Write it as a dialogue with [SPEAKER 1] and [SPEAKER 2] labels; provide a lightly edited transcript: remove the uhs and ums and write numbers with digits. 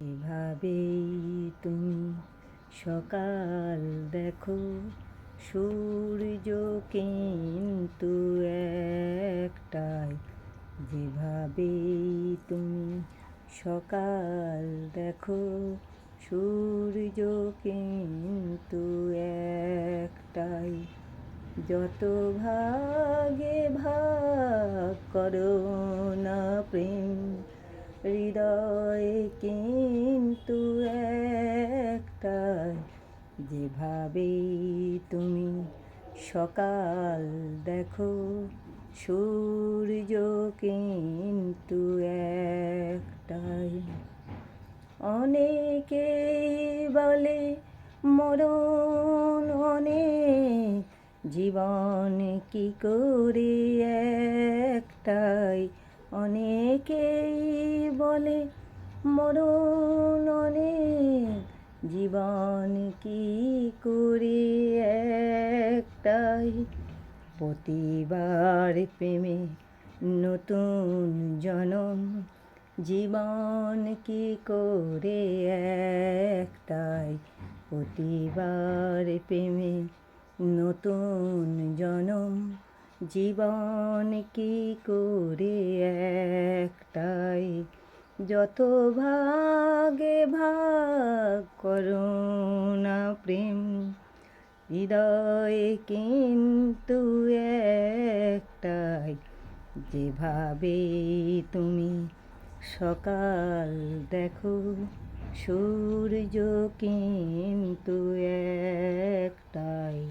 [SPEAKER 1] এভাবেই তুমি সকাল দেখো, সূর্য কিন্তু একটাই। যেভাবেই তুমি সকাল দেখো, সূর্য কিন্তু একটাই। যত ভাগে ভাগ করো না প্রেম, হৃদয় কিন্তু একটাই। যেভাবেই তুমি সকাল দেখো, সূর্য কিন্তু একটাই। অনেকেই বলে মরণ অনেক, জীবন কি করে একটাই। অনেকেই বলে মরণ অনেক, জীবন কি করে একটাই। প্রতিবার প্রেমে নতুন জনম, জীবন কি করে একটাই। প্রতিবার প্রেমে নতুন জনম, জীবন কি করে একটাই। যত ভাগে ভাগ করো না প্রেম, হৃদয় কিন্তু একটাই। যেভাবেই তুমি সকাল দেখো, সূর্য কিন্তু একটাই।